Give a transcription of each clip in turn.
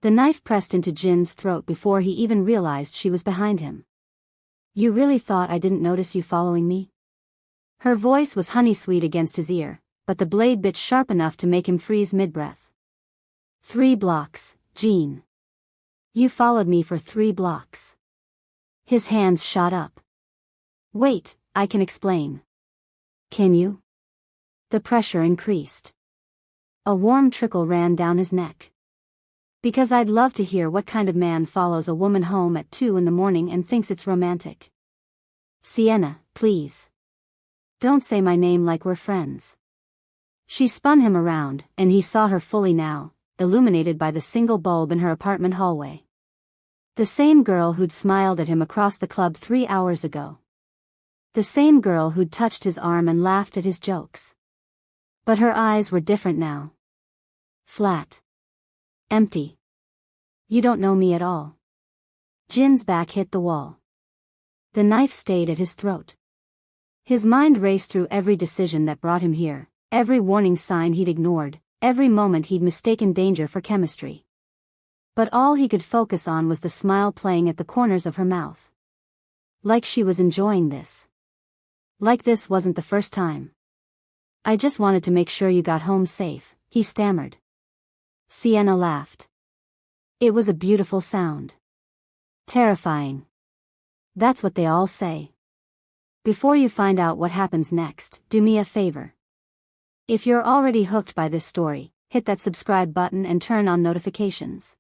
The knife pressed into Jin's throat before he even realized she was behind him. You really thought I didn't notice you following me? Her voice was honey-sweet against his ear, but the blade bit sharp enough to make him freeze mid-breath. 3 blocks, Jin. You followed me for 3 blocks. His hands shot up. Wait, I can explain. Can you? The pressure increased. A warm trickle ran down his neck. Because I'd love to hear what kind of man follows a woman home at 2 in the morning and thinks it's romantic. Sienna, please. Don't say my name like we're friends. She spun him around, and he saw her fully now, illuminated by the single bulb in her apartment hallway. The same girl who'd smiled at him across the club 3 hours ago. The same girl who'd touched his arm and laughed at his jokes. But her eyes were different now. Flat. Empty. You don't know me at all. Jin's back hit the wall. The knife stayed at his throat. His mind raced through every decision that brought him here, every warning sign he'd ignored, every moment he'd mistaken danger for chemistry. But all he could focus on was the smile playing at the corners of her mouth. Like she was enjoying this. Like this wasn't the first time. I just wanted to make sure you got home safe, he stammered. Sienna laughed. It was a beautiful sound. Terrifying. That's what they all say. Before you find out what happens next, do me a favor. If you're already hooked by this story, hit that subscribe button and turn on notifications.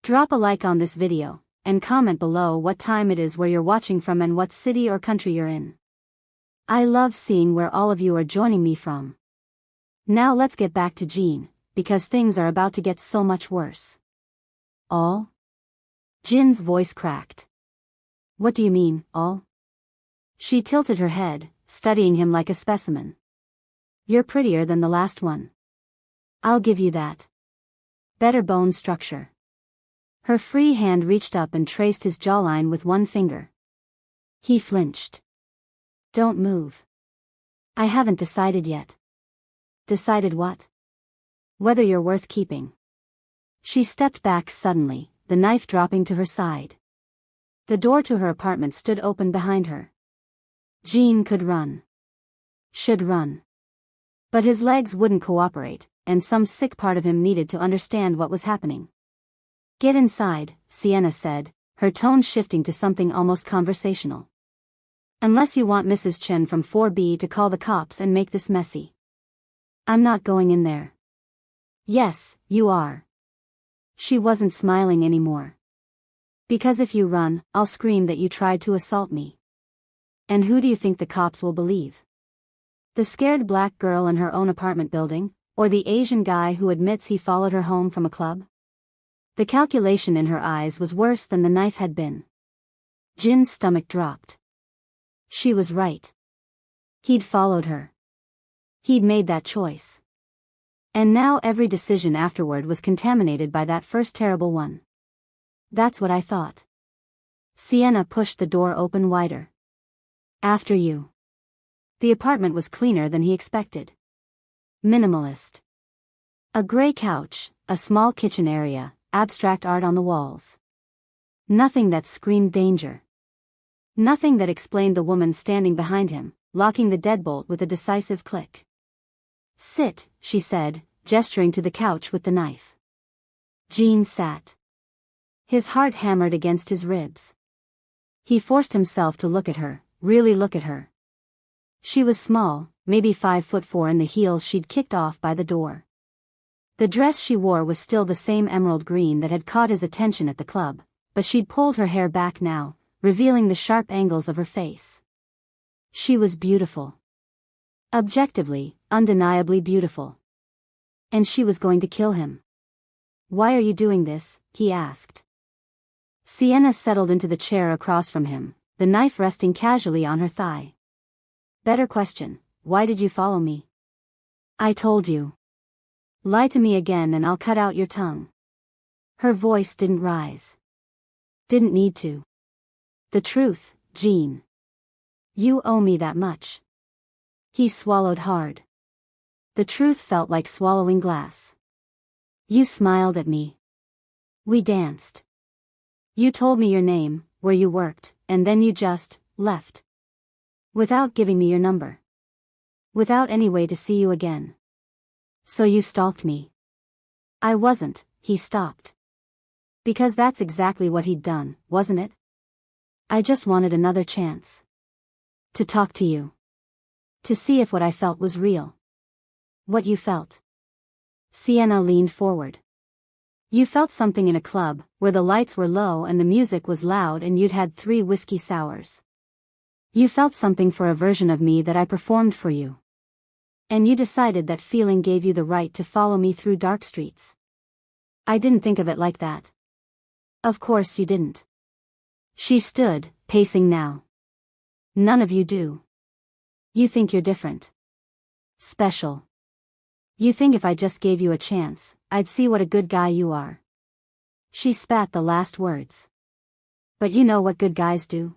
Drop a like on this video, and comment below what time it is where you're watching from and what city or country you're in. I love seeing where all of you are joining me from. Now let's get back to Jin, because things are about to get so much worse. All? Jin's voice cracked. What do you mean, all? She tilted her head, studying him like a specimen. You're prettier than the last one. I'll give you that. Better bone structure. Her free hand reached up and traced his jawline with one finger. He flinched. Don't move. I haven't decided yet. Decided what? Whether you're worth keeping. She stepped back suddenly, the knife dropping to her side. The door to her apartment stood open behind her. Jin could run. Should run. But his legs wouldn't cooperate, and some sick part of him needed to understand what was happening. Get inside, Sienna said, her tone shifting to something almost conversational. Unless you want Mrs. Chen from 4B to call the cops and make this messy. I'm not going in there. Yes, you are. She wasn't smiling anymore. Because if you run, I'll scream that you tried to assault me. And who do you think the cops will believe? The scared black girl in her own apartment building, or the Asian guy who admits he followed her home from a club? The calculation in her eyes was worse than the knife had been. Jin's stomach dropped. She was right. He'd followed her. He'd made that choice. And now every decision afterward was contaminated by that first terrible one. That's what I thought. Sienna pushed the door open wider. After you. The apartment was cleaner than he expected. Minimalist. A gray couch, a small kitchen area, abstract art on the walls. Nothing that screamed danger. Nothing that explained the woman standing behind him, locking the deadbolt with a decisive click. Sit, she said, gesturing to the couch with the knife. Jin sat. His heart hammered against his ribs. He forced himself to look at her, really look at her. She was small, maybe 5'4" in the heels she'd kicked off by the door. The dress she wore was still the same emerald green that had caught his attention at the club, but she'd pulled her hair back now, revealing the sharp angles of her face. She was beautiful. Objectively, undeniably beautiful. And she was going to kill him. Why are you doing this? He asked. Sienna settled into the chair across from him, the knife resting casually on her thigh. Better question, why did you follow me? I told you. Lie to me again and I'll cut out your tongue. Her voice didn't rise. Didn't need to. The truth, Jin. You owe me that much. He swallowed hard. The truth felt like swallowing glass. You smiled at me. We danced. You told me your name, where you worked, and then you just left. Without giving me your number. Without any way to see you again. So you stalked me. I wasn't, he stopped. Because that's exactly what he'd done, wasn't it? I just wanted another chance. To talk to you. To see if what I felt was real. What you felt. Sienna leaned forward. You felt something in a club, where the lights were low and the music was loud and you'd had 3 whiskey sours. You felt something for a version of me that I performed for you. And you decided that feeling gave you the right to follow me through dark streets. I didn't think of it like that. Of course you didn't. She stood, pacing now. None of you do. You think you're different. Special. You think if I just gave you a chance, I'd see what a good guy you are. She spat the last words. But you know what good guys do?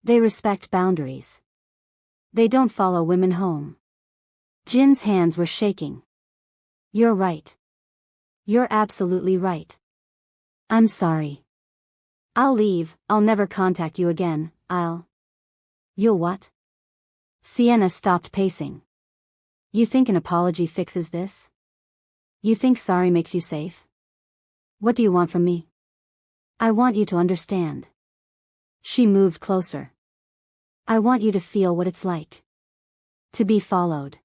They respect boundaries. They don't follow women home. Jin's hands were shaking. You're right. You're absolutely right. I'm sorry. I'll leave, I'll never contact you again, You'll what? Sienna stopped pacing. You think an apology fixes this? You think sorry makes you safe? What do you want from me? I want you to understand. She moved closer. I want you to feel what it's like. To be followed.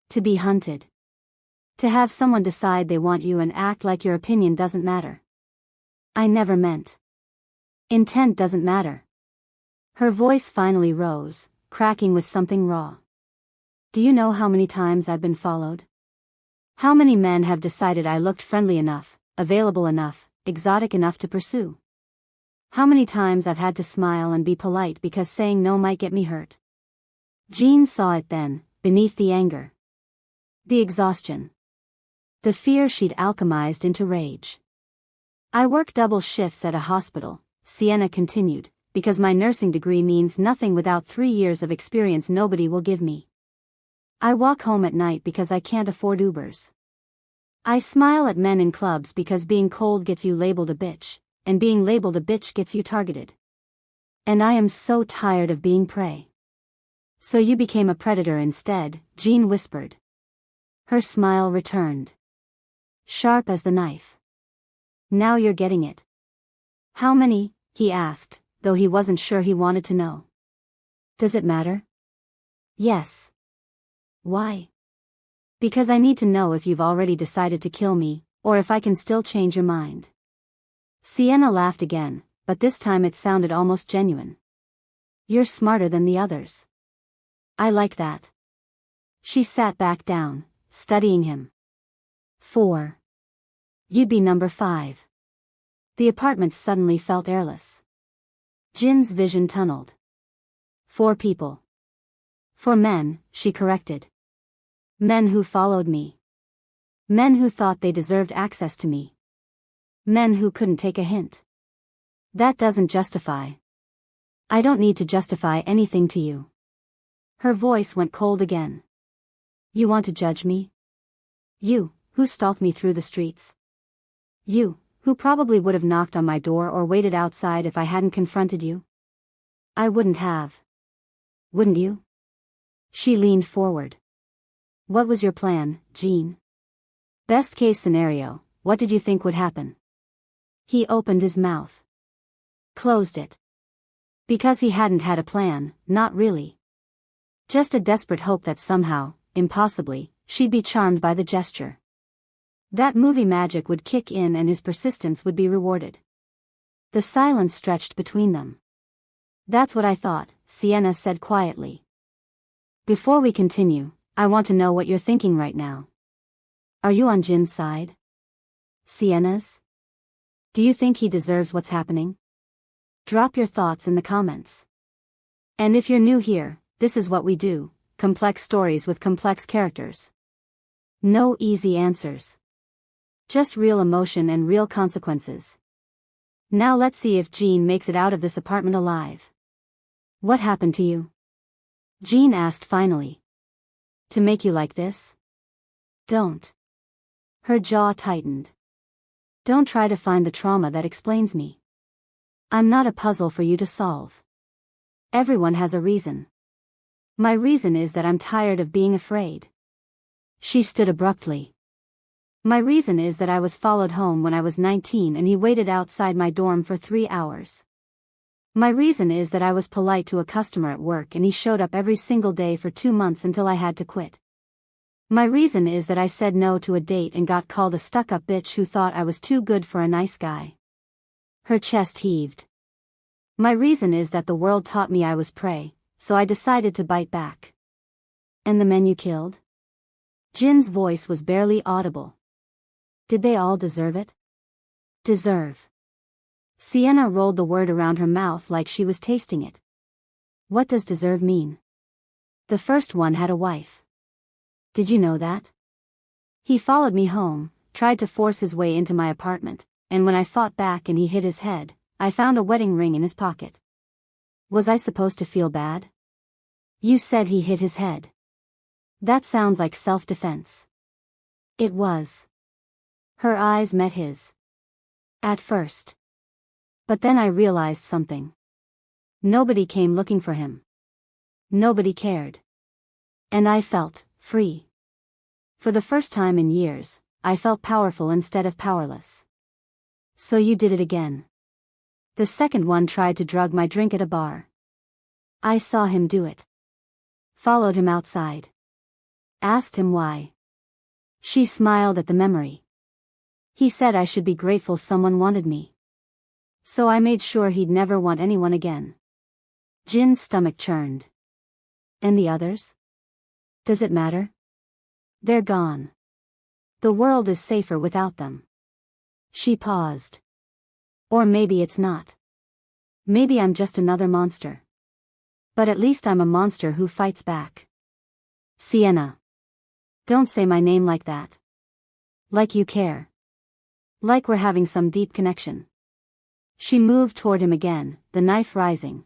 To be hunted. To have someone decide they want you and act like your opinion doesn't matter. I never meant. Intent doesn't matter. Her voice finally rose, cracking with something raw. Do you know how many times I've been followed? How many men have decided I looked friendly enough, available enough, exotic enough to pursue? How many times I've had to smile and be polite because saying no might get me hurt? Jean saw it then, beneath the anger. The exhaustion. The fear she'd alchemized into rage. I work double shifts at a hospital, Sienna continued, because my nursing degree means nothing without 3 years of experience nobody will give me. I walk home at night because I can't afford Ubers. I smile at men in clubs because being cold gets you labeled a bitch, and being labeled a bitch gets you targeted. And I am so tired of being prey. So you became a predator instead, Jean whispered. Her smile returned. Sharp as the knife. Now you're getting it. How many? He asked, though he wasn't sure he wanted to know. Does it matter? Yes. Why? Because I need to know if you've already decided to kill me, or if I can still change your mind. Sienna laughed again, but this time it sounded almost genuine. You're smarter than the others. I like that. She sat back down, studying him. 4. You'd be number 5. The apartment suddenly felt airless. Jin's vision tunneled. 4 people. 4 men, she corrected. Men who followed me. Men who thought they deserved access to me. Men who couldn't take a hint. That doesn't justify. I don't need to justify anything to you. Her voice went cold again. You want to judge me? You, who stalked me through the streets. You, who probably would have knocked on my door or waited outside if I hadn't confronted you. I wouldn't have. Wouldn't you? She leaned forward. What was your plan, Jean? Best case scenario, what did you think would happen? He opened his mouth. Closed it. Because he hadn't had a plan, not really. Just a desperate hope that somehow, impossibly, she'd be charmed by the gesture. That movie magic would kick in and his persistence would be rewarded. The silence stretched between them. That's what I thought, Sienna said quietly. Before we continue, I want to know what you're thinking right now. Are you on Jin's side? Sienna's? Do you think he deserves what's happening? Drop your thoughts in the comments. And if you're new here, this is what we do, complex stories with complex characters. No easy answers. Just real emotion and real consequences. Now let's see if Jean makes it out of this apartment alive. What happened to you? Jean asked finally. To make you like this? Don't. Her jaw tightened. Don't try to find the trauma that explains me. I'm not a puzzle for you to solve. Everyone has a reason. My reason is that I'm tired of being afraid. She stood abruptly. My reason is that I was followed home when I was 19 and he waited outside my dorm for 3 hours. My reason is that I was polite to a customer at work and he showed up every single day for 2 months until I had to quit. My reason is that I said no to a date and got called a stuck-up bitch who thought I was too good for a nice guy. Her chest heaved. My reason is that the world taught me I was prey, so I decided to bite back. And the men you killed? Jin's voice was barely audible. Did they all deserve it? Deserve. Sienna rolled the word around her mouth like she was tasting it. What does deserve mean? The first one had a wife. Did you know that? He followed me home, tried to force his way into my apartment, and when I fought back and he hit his head, I found a wedding ring in his pocket. Was I supposed to feel bad? You said he hit his head. That sounds like self-defense. It was. Her eyes met his. At first. But then I realized something. Nobody came looking for him. Nobody cared. And I felt free. For the first time in years, I felt powerful instead of powerless. So you did it again. The second one tried to drug my drink at a bar. I saw him do it. Followed him outside. Asked him why. She smiled at the memory. He said I should be grateful someone wanted me. So I made sure he'd never want anyone again. Jin's stomach churned. And the others? Does it matter? They're gone. The world is safer without them. She paused. Or maybe it's not. Maybe I'm just another monster. But at least I'm a monster who fights back. Sienna. Don't say my name like that. Like you care. Like we're having some deep connection. She moved toward him again, the knife rising.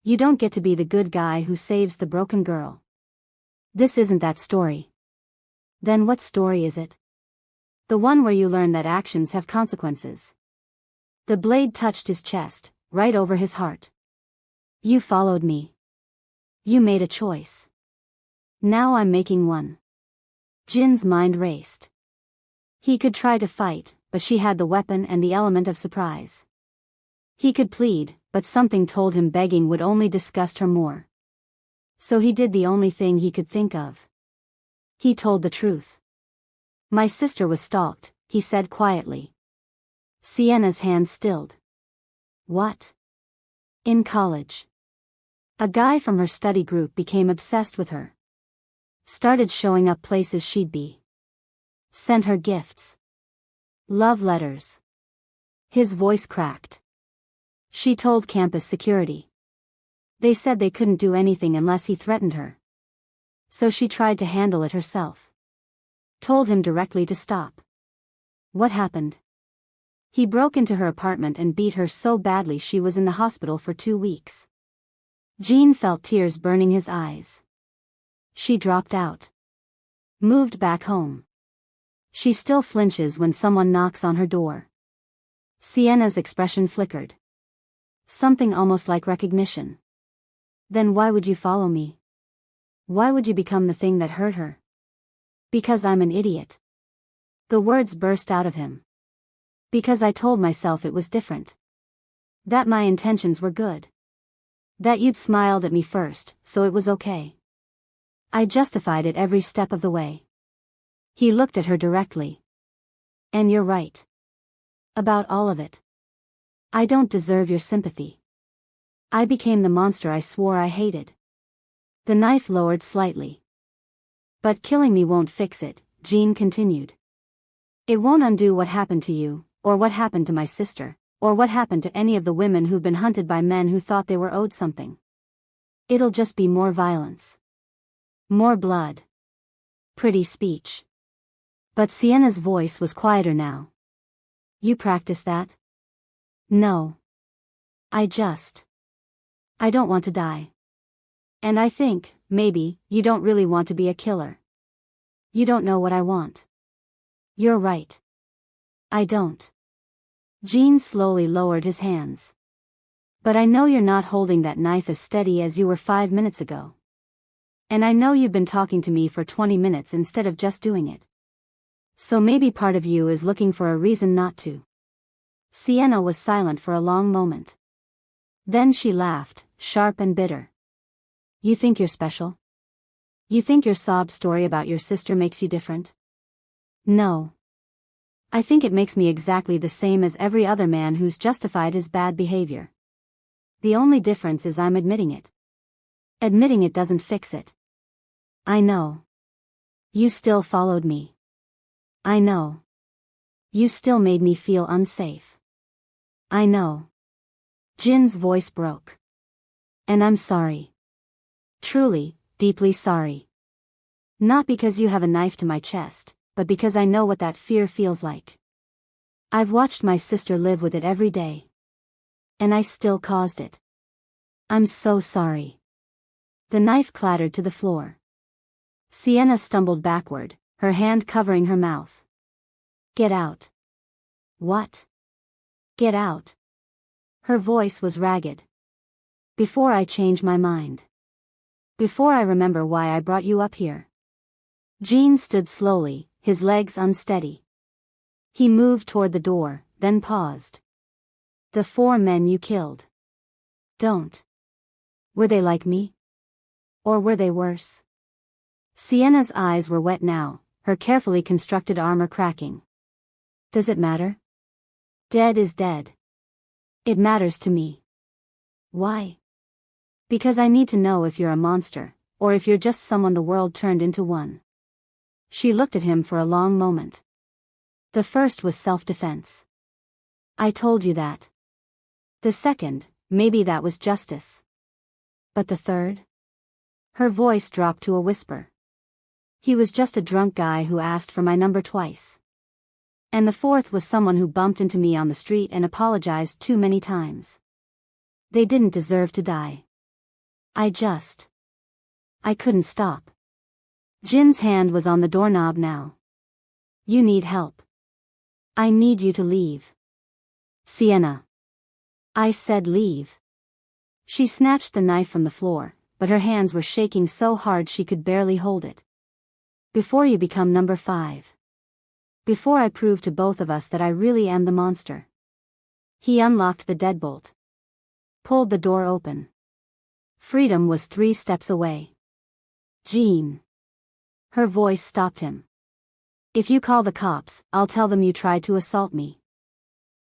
You don't get to be the good guy who saves the broken girl. This isn't that story. Then what story is it? The one where you learn that actions have consequences. The blade touched his chest, right over his heart. You followed me. You made a choice. Now I'm making one. Jin's mind raced. He could try to fight, but she had the weapon and the element of surprise. He could plead, but something told him begging would only disgust her more. So he did the only thing he could think of. He told the truth. My sister was stalked, he said quietly. Sienna's hand stilled. What? In college. A guy from her study group became obsessed with her. Started showing up places she'd be. Sent her gifts. Love letters. His voice cracked. She told campus security. They said they couldn't do anything unless he threatened her. So she tried to handle it herself. Told him directly to stop. What happened? He broke into her apartment and beat her so badly she was in the hospital for 2 weeks. Jean felt tears burning his eyes. She dropped out. Moved back home. She still flinches when someone knocks on her door. Sienna's expression flickered. Something almost like recognition. Then why would you follow me? Why would you become the thing that hurt her? Because I'm an idiot. The words burst out of him. Because I told myself it was different. That my intentions were good. That you'd smiled at me first, so it was okay. I justified it every step of the way. He looked at her directly. And you're right. About all of it. I don't deserve your sympathy. I became the monster I swore I hated. The knife lowered slightly. But killing me won't fix it, Jean continued. It won't undo what happened to you, or what happened to my sister, or what happened to any of the women who've been hunted by men who thought they were owed something. It'll just be more violence. More blood. Pretty speech. But Sienna's voice was quieter now. You practice that? No. I don't want to die. And I think, maybe, you don't really want to be a killer. You don't know what I want. You're right. I don't. Jean slowly lowered his hands. But I know you're not holding that knife as steady as you were 5 minutes ago. And I know you've been talking to me for 20 minutes instead of just doing it. So maybe part of you is looking for a reason not to. Sienna was silent for a long moment. Then she laughed, sharp and bitter. You think you're special? You think your sob story about your sister makes you different? No. I think it makes me exactly the same as every other man who's justified his bad behavior. The only difference is I'm admitting it. Admitting it doesn't fix it. I know. You still followed me. I know. You still made me feel unsafe. I know. Jin's voice broke. And I'm sorry. Truly, deeply sorry. Not because you have a knife to my chest, but because I know what that fear feels like. I've watched my sister live with it every day. And I still caused it. I'm so sorry. The knife clattered to the floor. Sienna stumbled backward, her hand covering her mouth. Get out. What? Get out. Her voice was ragged. Before I change my mind. Before I remember why I brought you up here. Jean stood slowly, his legs unsteady. He moved toward the door, then paused. The 4 men you killed. Don't. Were they like me? Or were they worse? Sienna's eyes were wet now, her carefully constructed armor cracking. Does it matter? Dead is dead. It matters to me. Why? Because I need to know if you're a monster, or if you're just someone the world turned into one. She looked at him for a long moment. The first was self-defense. I told you that. The second, maybe that was justice. But the third? Her voice dropped to a whisper. He was just a drunk guy who asked for my number twice. And the fourth was someone who bumped into me on the street and apologized too many times. They didn't deserve to die. I couldn't stop. Jin's hand was on the doorknob now. You need help. I need you to leave. Sienna. I said leave. She snatched the knife from the floor, but her hands were shaking so hard she could barely hold it. Before you become number 5. Before I prove to both of us that I really am the monster. He unlocked the deadbolt. Pulled the door open. Freedom was 3 steps away. Jean. Her voice stopped him. If you call the cops, I'll tell them you tried to assault me.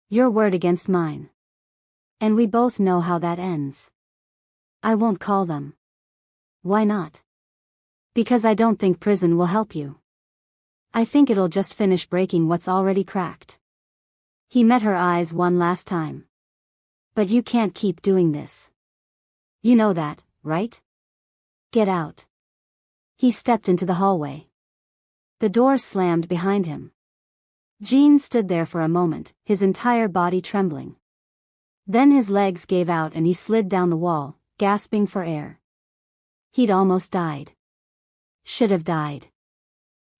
Your word against mine. And we both know how that ends. I won't call them. Why not? Because I don't think prison will help you. I think it'll just finish breaking what's already cracked. He met her eyes one last time. But you can't keep doing this. You know that, right? Get out. He stepped into the hallway. The door slammed behind him. Jean stood there for a moment, his entire body trembling. Then his legs gave out and he slid down the wall, gasping for air. He'd almost died. Should have died.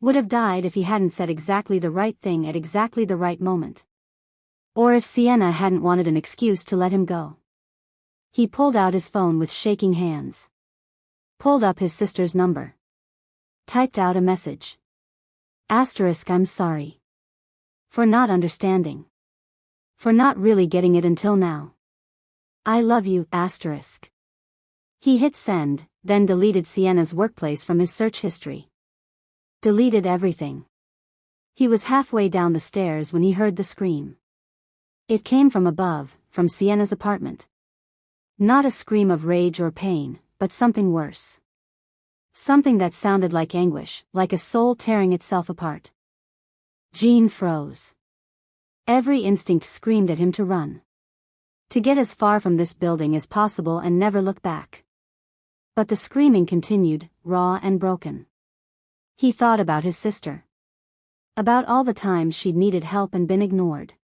Would have died if he hadn't said exactly the right thing at exactly the right moment. Or if Sienna hadn't wanted an excuse to let him go. He pulled out his phone with shaking hands. Pulled up his sister's number. Typed out a message. I'm sorry. For not understanding. For not really getting it until now. I love you, *. He hit send, then deleted Sienna's workplace from his search history. Deleted everything. He was halfway down the stairs when he heard the scream. It came from above, from Sienna's apartment. Not a scream of rage or pain, but something worse. Something that sounded like anguish, like a soul tearing itself apart. Jean froze. Every instinct screamed at him to run. To get as far from this building as possible and never look back. But the screaming continued, raw and broken. He thought about his sister. About all the times she'd needed help and been ignored.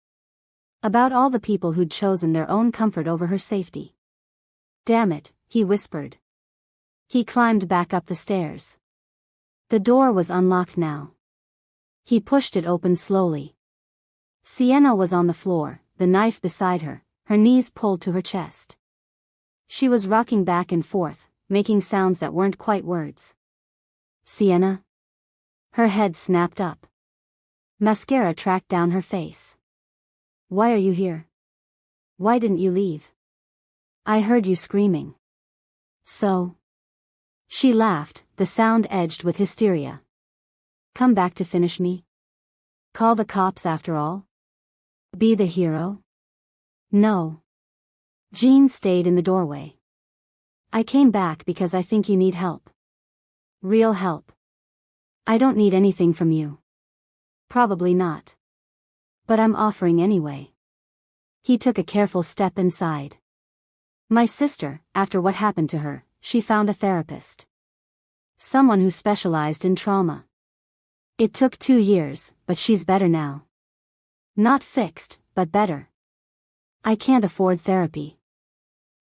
About all the people who'd chosen their own comfort over her safety. Damn it, he whispered. He climbed back up the stairs. The door was unlocked now. He pushed it open slowly. Sienna was on the floor, the knife beside her, her knees pulled to her chest. She was rocking back and forth, making sounds that weren't quite words. Sienna? Her head snapped up. Mascara tracked down her face. Why are you here? Why didn't you leave? I heard you screaming. So? She laughed, the sound edged with hysteria. Come back to finish me? Call the cops after all? Be the hero? No. Jean stayed in the doorway. I came back because I think you need help. Real help. I don't need anything from you. Probably not. But I'm offering anyway. He took a careful step inside. My sister, after what happened to her, she found a therapist. Someone who specialized in trauma. It took 2 years, but she's better now. Not fixed, but better. I can't afford therapy.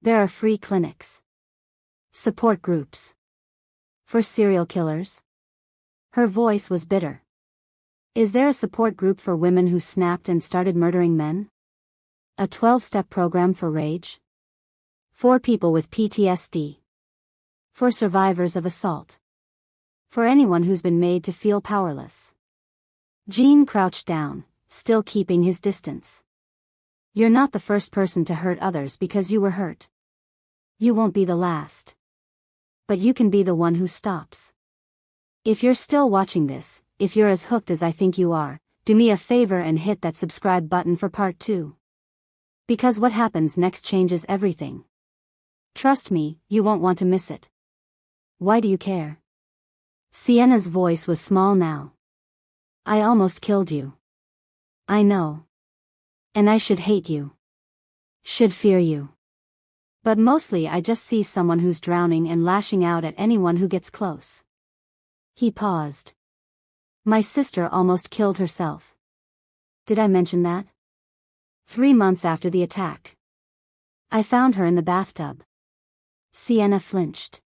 There are free clinics. Support groups. For serial killers? Her voice was bitter. Is there a support group for women who snapped and started murdering men? A 12-step program for rage? For people with PTSD. For survivors of assault. For anyone who's been made to feel powerless. Jean crouched down, still keeping his distance. You're not the first person to hurt others because you were hurt. You won't be the last. But you can be the one who stops. If you're still watching this, if you're as hooked as I think you are, do me a favor and hit that subscribe button for part 2. Because what happens next changes everything. Trust me, you won't want to miss it. Why do you care? Sienna's voice was small now. I almost killed you. I know. And I should hate you. Should fear you. But mostly I just see someone who's drowning and lashing out at anyone who gets close. He paused. My sister almost killed herself. Did I mention that? 3 months after the attack. I found her in the bathtub. Sienna flinched.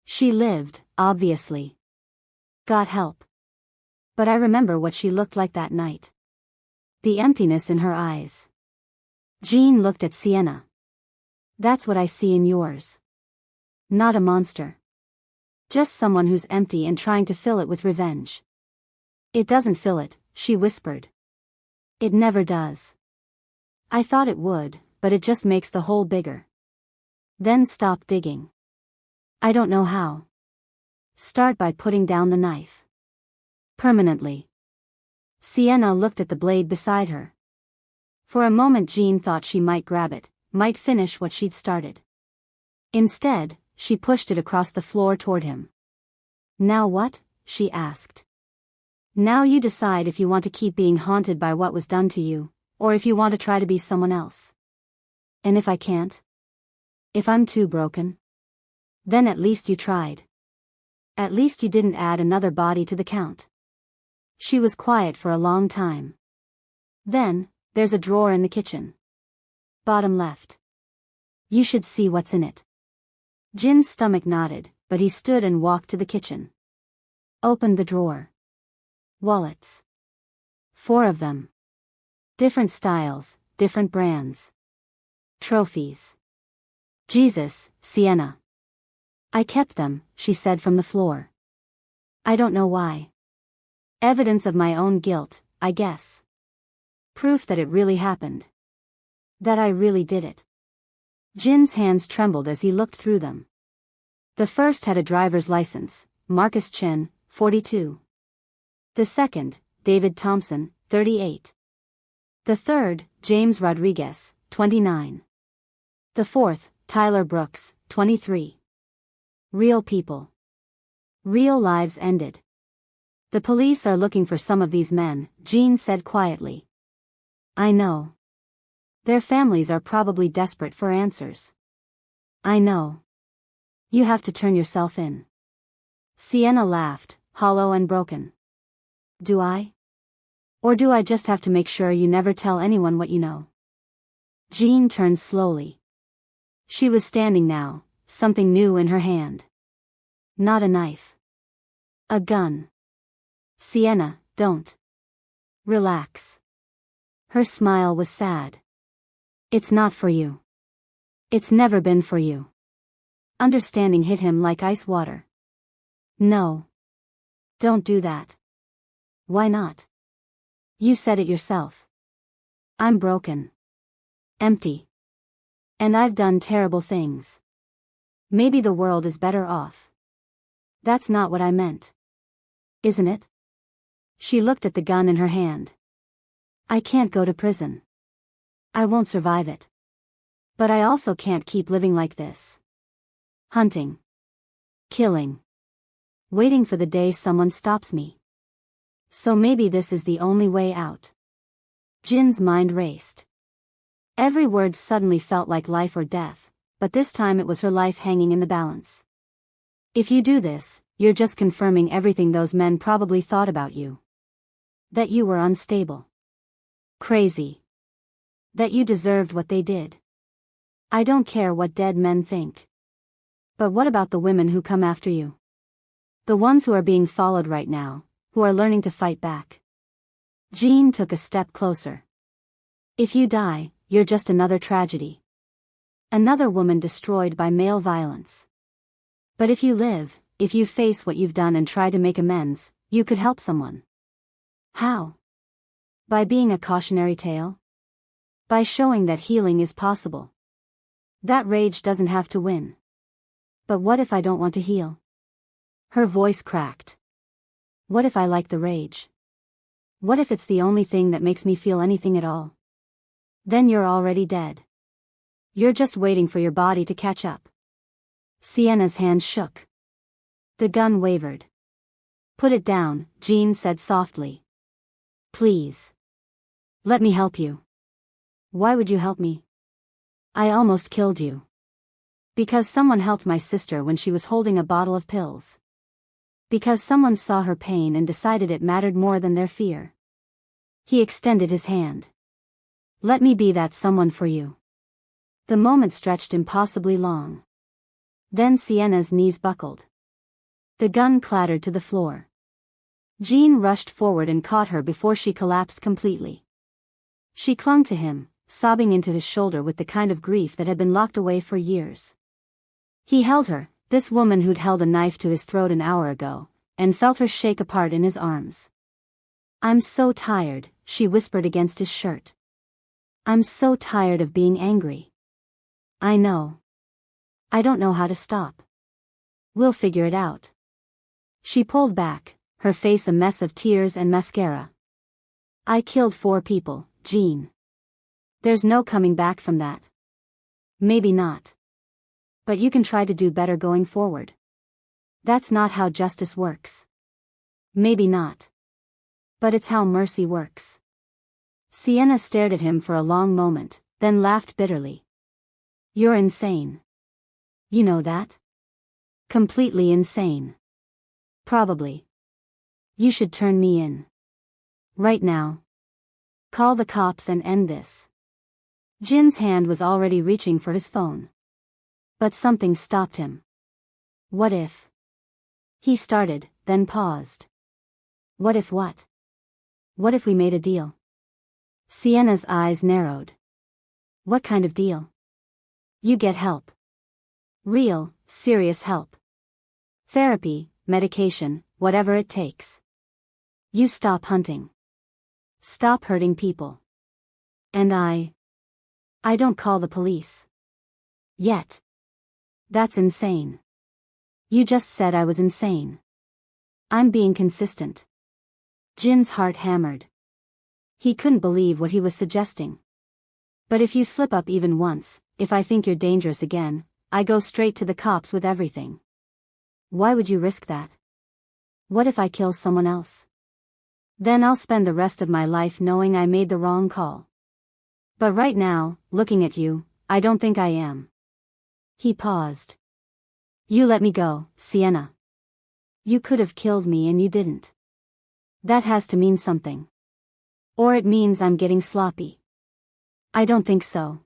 She lived, obviously. Got help. But I remember what she looked like that night. The emptiness in her eyes. Jean looked at Sienna. That's what I see in yours. Not a monster. Just someone who's empty and trying to fill it with revenge. It doesn't fill it, she whispered. It never does. I thought it would, but it just makes the hole bigger. Then stop digging. I don't know how. Start by putting down the knife. Permanently. Sienna looked at the blade beside her. For a moment Jean thought she might grab it, might finish what she'd started. Instead, she pushed it across the floor toward him. Now what? She asked. Now you decide if you want to keep being haunted by what was done to you, or if you want to try to be someone else. And if I can't? If I'm too broken? Then at least you tried. At least you didn't add another body to the count. She was quiet for a long time. Then, there's a drawer in the kitchen. Bottom left. You should see what's in it. Jin's stomach nodded, but he stood and walked to the kitchen. Opened the drawer. Wallets. 4 of them. Different styles, different brands. Trophies. Jesus, Sienna. I kept them, she said from the floor. I don't know why. Evidence of my own guilt, I guess. Proof that it really happened. That I really did it. Jin's hands trembled as he looked through them. The first had a driver's license, Marcus Chen, 42. The second, David Thompson, 38. The third, James Rodriguez, 29. The fourth, Tyler Brooks, 23. Real people. Real lives ended. The police are looking for some of these men, Jean said quietly. I know. Their families are probably desperate for answers. I know. You have to turn yourself in. Sienna laughed, hollow and broken. Do I? Or do I just have to make sure you never tell anyone what you know? Jean turned slowly. She was standing now, something new in her hand. Not a knife. A gun. Sienna, don't. Relax. Her smile was sad. It's not for you. It's never been for you. Understanding hit him like ice water. No. Don't do that. Why not? You said it yourself. I'm broken. Empty. And I've done terrible things. Maybe the world is better off. That's not what I meant. Isn't it? She looked at the gun in her hand. I can't go to prison. I won't survive it. But I also can't keep living like this. Hunting. Killing. Waiting for the day someone stops me. So maybe this is the only way out. Jin's mind raced. Every word suddenly felt like life or death, but this time it was her life hanging in the balance. If you do this, you're just confirming everything those men probably thought about you. That you were unstable. Crazy. That you deserved what they did. I don't care what dead men think. But what about the women who come after you? The ones who are being followed right now, who are learning to fight back. Jean took a step closer. If you die, you're just another tragedy. Another woman destroyed by male violence. But if you live, if you face what you've done and try to make amends, you could help someone. How? By being a cautionary tale? By showing that healing is possible. That rage doesn't have to win. But what if I don't want to heal? Her voice cracked. What if I like the rage? What if it's the only thing that makes me feel anything at all? Then you're already dead. You're just waiting for your body to catch up. Sienna's hand shook. The gun wavered. Put it down, Jean said softly. Please. Let me help you. Why would you help me? I almost killed you. Because someone helped my sister when she was holding a bottle of pills. Because someone saw her pain and decided it mattered more than their fear. He extended his hand. Let me be that someone for you. The moment stretched impossibly long. Then Sienna's knees buckled. The gun clattered to the floor. Jean rushed forward and caught her before she collapsed completely. She clung to him, sobbing into his shoulder with the kind of grief that had been locked away for years. He held her, this woman who'd held a knife to his throat an hour ago, and felt her shake apart in his arms. I'm so tired, she whispered against his shirt. I'm so tired of being angry. I know. I don't know how to stop. We'll figure it out. She pulled back, her face a mess of tears and mascara. I killed 4 people, Jean. There's no coming back from that. Maybe not. But you can try to do better going forward. That's not how justice works. Maybe not. But it's how mercy works. Sienna stared at him for a long moment, then laughed bitterly. You're insane. You know that? Completely insane. Probably. You should turn me in. Right now. Call the cops and end this. Jin's hand was already reaching for his phone. But something stopped him. What if? He started, then paused. What if what? What if we made a deal? Sienna's eyes narrowed. What kind of deal? You get help. Real, serious help. Therapy, medication, whatever it takes. You stop hunting. Stop hurting people. And I don't call the police. Yet. That's insane. You just said I was insane. I'm being consistent. Jin's heart hammered. He couldn't believe what he was suggesting. But if you slip up even once, if I think you're dangerous again, I go straight to the cops with everything. Why would you risk that? What if I kill someone else? Then I'll spend the rest of my life knowing I made the wrong call. But right now, looking at you, I don't think I am. He paused. You let me go, Sienna. You could have killed me and you didn't. That has to mean something. Or it means I'm getting sloppy. I don't think so.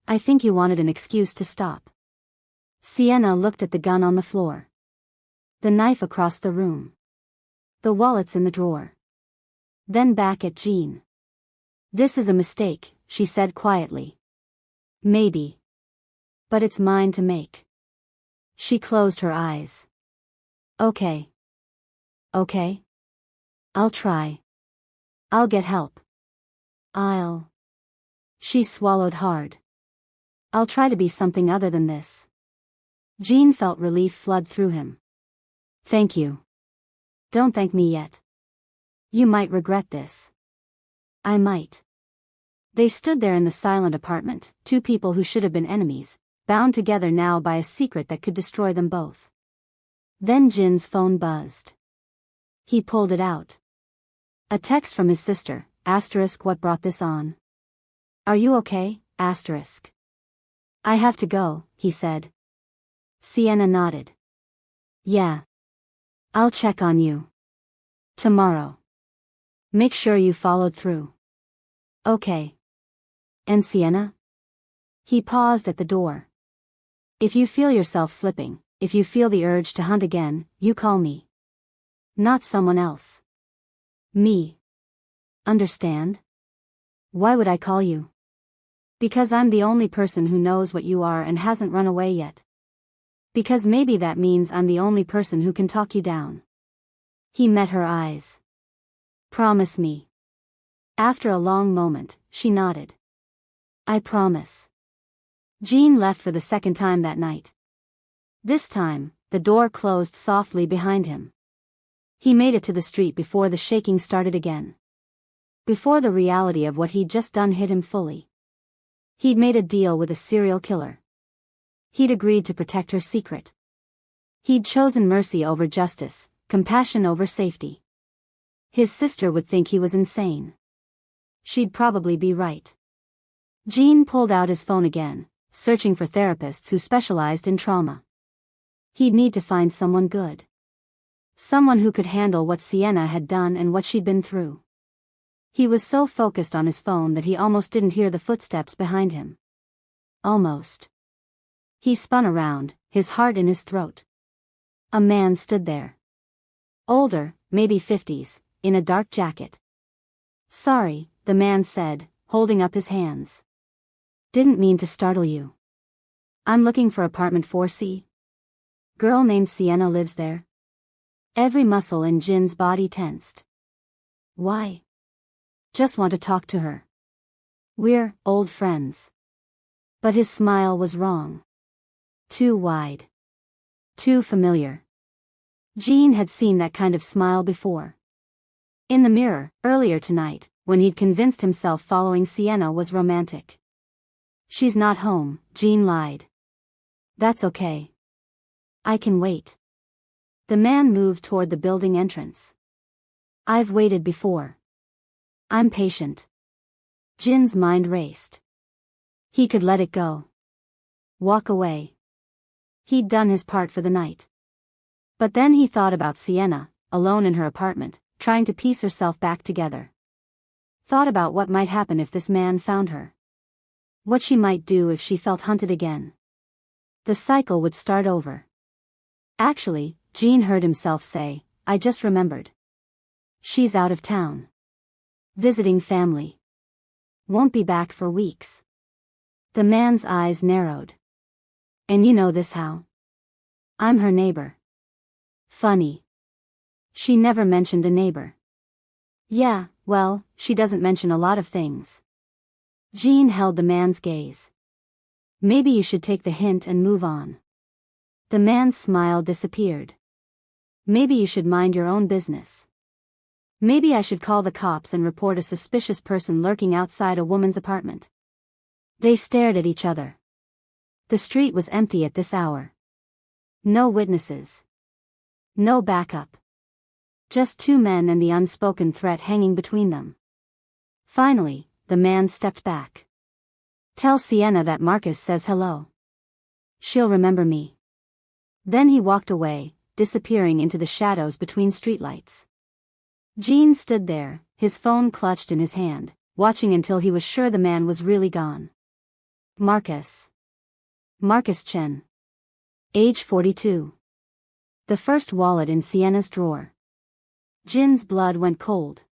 I think you wanted an excuse to stop. Sienna looked at the gun on the floor. The knife across the room. The wallets in the drawer. Then back at Jean. This is a mistake, she said quietly. Maybe. But it's mine to make. She closed her eyes. Okay. Okay? I'll try. I'll get help. She swallowed hard. I'll try to be something other than this. Jean felt relief flood through him. Thank you. Don't thank me yet. You might regret this. I might. They stood there in the silent apartment, two people who should have been enemies, bound together now by a secret that could destroy them both. Then Jin's phone buzzed. He pulled it out. A text from his sister, what brought this on? Are you okay, ? I have to go, he said. Sienna nodded. Yeah. I'll check on you. Tomorrow. Make sure you followed through. Okay. And Sienna? He paused at the door. If you feel yourself slipping, if you feel the urge to hunt again, you call me. Not someone else. Me. Understand? Why would I call you? Because I'm the only person who knows what you are and hasn't run away yet. Because maybe that means I'm the only person who can talk you down. He met her eyes. Promise me. After a long moment, she nodded. I promise. Jean left for the second time that night. This time, the door closed softly behind him. He made it to the street before the shaking started again. Before the reality of what he'd just done hit him fully. He'd made a deal with a serial killer. He'd agreed to protect her secret. He'd chosen mercy over justice, compassion over safety. His sister would think he was insane. She'd probably be right. Jean pulled out his phone again, searching for therapists who specialized in trauma. He'd need to find someone good. Someone who could handle what Sienna had done and what she'd been through. He was so focused on his phone that he almost didn't hear the footsteps behind him. Almost. He spun around, his heart in his throat. A man stood there. Older, maybe 50s, in a dark jacket. Sorry, the man said, holding up his hands. Didn't mean to startle you. I'm looking for apartment 4C. Girl named Sienna lives there. Every muscle in Jin's body tensed. Why? Just want to talk to her. We're old friends. But his smile was wrong. Too wide. Too familiar. Jean had seen that kind of smile before. In the mirror, earlier tonight, when he'd convinced himself following Sienna was romantic. She's not home, Jean lied. That's okay. I can wait. The man moved toward the building entrance. I've waited before. I'm patient. Jin's mind raced. He could let it go. Walk away. He'd done his part for the night. But then he thought about Sienna, alone in her apartment, trying to piece herself back together. Thought about what might happen if this man found her. What she might do if she felt hunted again. The cycle would start over. Actually, Jean heard himself say, I just remembered. She's out of town. Visiting family. Won't be back for weeks. The man's eyes narrowed. And you know this how? I'm her neighbor. Funny. She never mentioned a neighbor. Yeah, well, she doesn't mention a lot of things. Jean held the man's gaze. Maybe you should take the hint and move on. The man's smile disappeared. Maybe you should mind your own business. Maybe I should call the cops and report a suspicious person lurking outside a woman's apartment. They stared at each other. The street was empty at this hour. No witnesses. No backup. Just two men and the unspoken threat hanging between them. Finally, the man stepped back. Tell Sienna that Marcus says hello. She'll remember me. Then he walked away, disappearing into the shadows between streetlights. Jean stood there, his phone clutched in his hand, watching until he was sure the man was really gone. Marcus. Marcus Chen. Age 42. The first wallet in Sienna's drawer. Jin's blood went cold.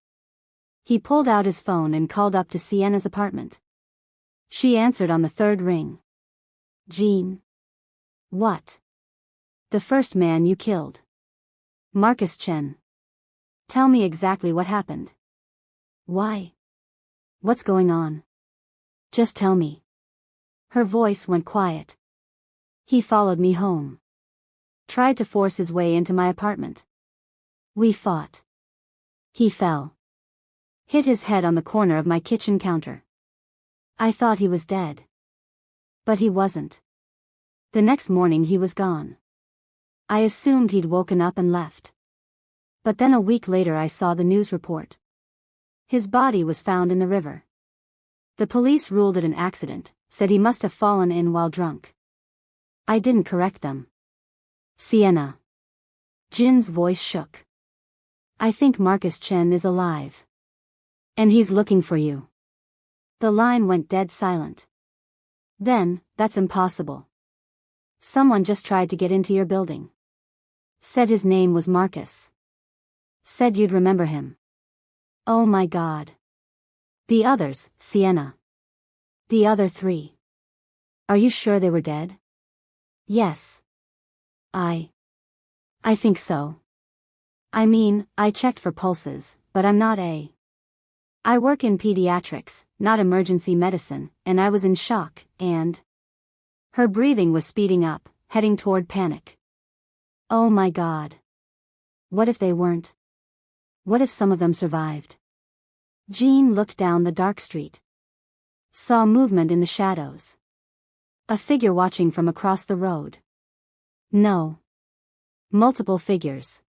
He pulled out his phone and called up to Sienna's apartment. She answered on the third ring. Jean. What? The first man you killed. Marcus Chen. Tell me exactly what happened. Why? What's going on? Just tell me. Her voice went quiet. He followed me home. Tried to force his way into my apartment. We fought. He fell. Hit his head on the corner of my kitchen counter. I thought he was dead. But he wasn't. The next morning he was gone. I assumed he'd woken up and left. But then a week later I saw the news report. His body was found in the river. The police ruled it an accident, said he must have fallen in while drunk. I didn't correct them. Sienna. Jin's voice shook. I think Marcus Chen is alive. And he's looking for you. The line went dead silent. Then, that's impossible. Someone just tried to get into your building. Said his name was Marcus. Said you'd remember him. Oh my God. The others, Sienna. The other 3. Are you sure they were dead? Yes. I think so. I mean, I checked for pulses, but I'm not a. I work in pediatrics, not emergency medicine, and I was in shock, and. Her breathing was speeding up, heading toward panic. Oh my God. What if they weren't? What if some of them survived? Jean looked down the dark street. Saw movement in the shadows. A figure watching from across the road. No. Multiple figures.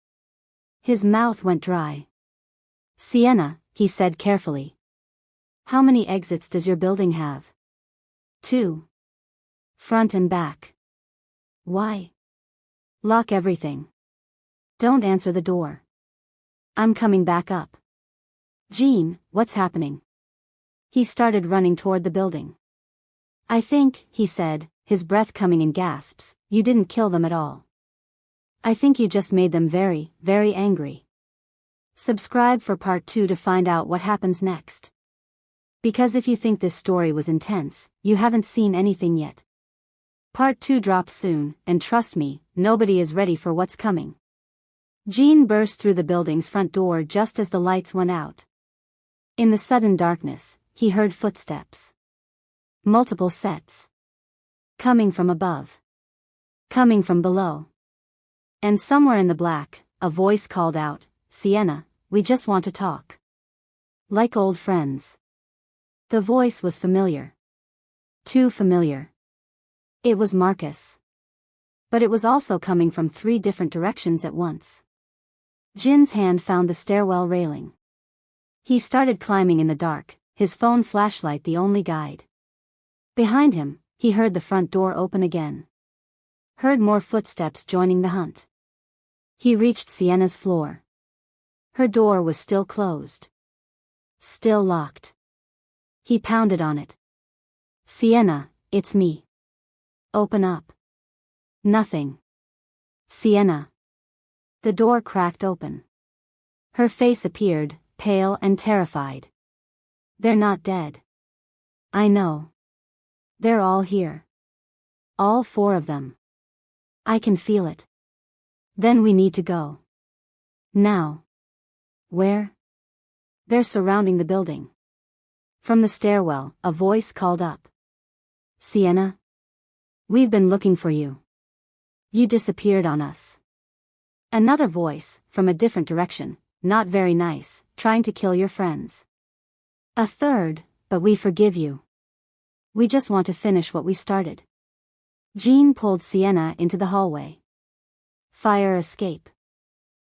His mouth went dry. Sienna, he said carefully. How many exits does your building have? 2. Front and back. Why? Lock everything. Don't answer the door. I'm coming back up. Jean, what's happening? He started running toward the building. I think, he said, his breath coming in gasps, you didn't kill them at all. I think you just made them very, very angry. Subscribe for part 2 to find out what happens next. Because if you think this story was intense, you haven't seen anything yet. Part 2 drops soon, and trust me, nobody is ready for what's coming. Jean burst through the building's front door just as the lights went out. In the sudden darkness, he heard footsteps. Multiple sets. Coming from above. Coming from below. And somewhere in the black, a voice called out, Sienna, we just want to talk. Like old friends. The voice was familiar. Too familiar. It was Marcus. But it was also coming from 3 different directions at once. Jin's hand found the stairwell railing. He started climbing in the dark, his phone flashlight the only guide. Behind him, he heard the front door open again. Heard more footsteps joining the hunt. He reached Sienna's floor. Her door was still closed. Still locked. He pounded on it. Sienna, it's me. Open up. Nothing. Sienna. The door cracked open. Her face appeared, pale and terrified. They're not dead. I know. They're all here. All 4 of them. I can feel it. Then we need to go. Now. Where? They're surrounding the building. From the stairwell, a voice called up. Sienna? We've been looking for you. You disappeared on us. Another voice, from a different direction, not very nice, trying to kill your friends. A third, but we forgive you. We just want to finish what we started. Jean pulled Sienna into the hallway. Fire escape.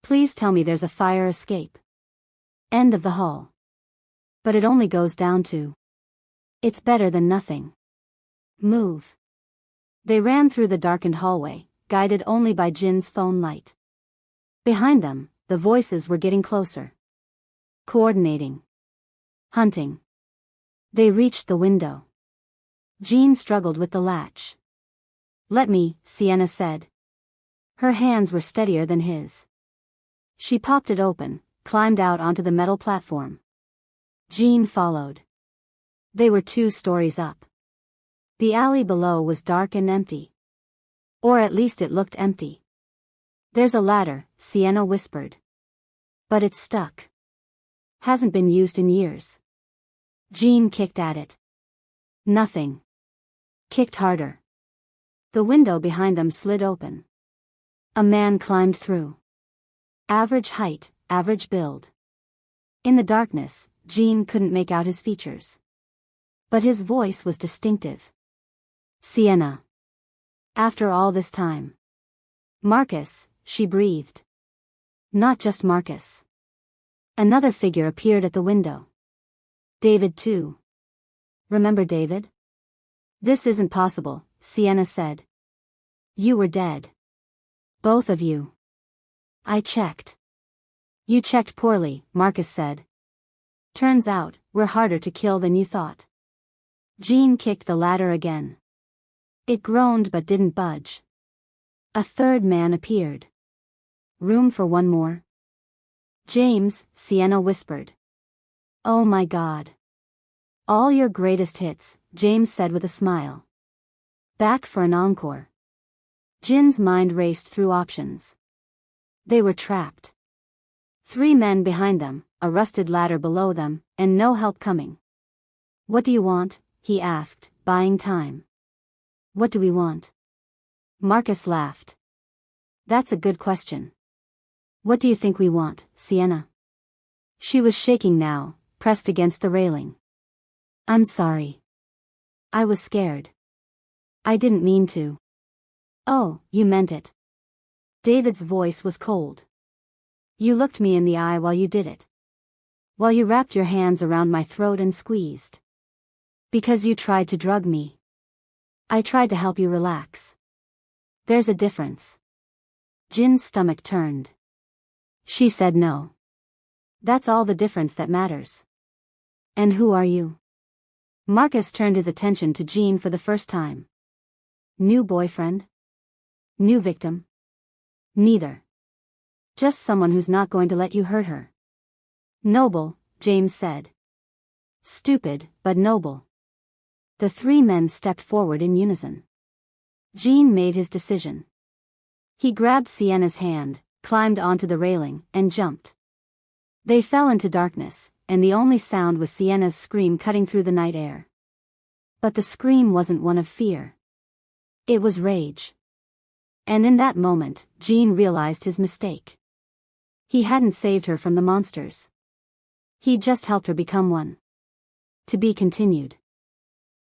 Please tell me there's a fire escape. End of the hall. But it only goes down to. It's better than nothing. Move. They ran through the darkened hallway, guided only by Jin's phone light. Behind them, the voices were getting closer. Coordinating. Hunting. They reached the window. Jean struggled with the latch. Let me, Sienna said. Her hands were steadier than his. She popped it open, climbed out onto the metal platform. Jean followed. They were 2 stories up. The alley below was dark and empty. Or at least it looked empty. There's a ladder, Sienna whispered. But it's stuck. Hasn't been used in years. Jean kicked at it. Nothing. Kicked harder. The window behind them slid open. A man climbed through. Average height, average build. In the darkness, Jean couldn't make out his features. But his voice was distinctive. Sienna. After all this time. Marcus, she breathed. Not just Marcus. Another figure appeared at the window. David too. Remember David? This isn't possible, Sienna said. You were dead. Both of you. I checked. You checked poorly, Marcus said. Turns out, we're harder to kill than you thought. Jean kicked the ladder again. It groaned but didn't budge. A third man appeared. Room for one more? James, Sienna whispered. Oh my God. All your greatest hits, James said with a smile. Back for an encore. Jin's mind raced through options. They were trapped. 3 men behind them, a rusted ladder below them, and no help coming. What do you want? He asked, buying time. What do we want? Marcus laughed. That's a good question. What do you think we want, Sienna? She was shaking now, pressed against the railing. I'm sorry. I was scared. I didn't mean to. Oh, you meant it. David's voice was cold. You looked me in the eye while you did it. While you wrapped your hands around my throat and squeezed. Because you tried to drug me. I tried to help you relax. There's a difference. Jin's stomach turned. She said no. That's all the difference that matters. And who are you? Marcus turned his attention to Jean for the first time. New boyfriend? New victim? Neither. Just someone who's not going to let you hurt her. Noble, James said. Stupid, but noble. The 3 men stepped forward in unison. Jean made his decision. He grabbed Sienna's hand, climbed onto the railing, and jumped. They fell into darkness, and the only sound was Sienna's scream cutting through the night air. But the scream wasn't one of fear. It was rage. And in that moment, Jean realized his mistake. He hadn't saved her from the monsters. He'd just helped her become one. To be continued.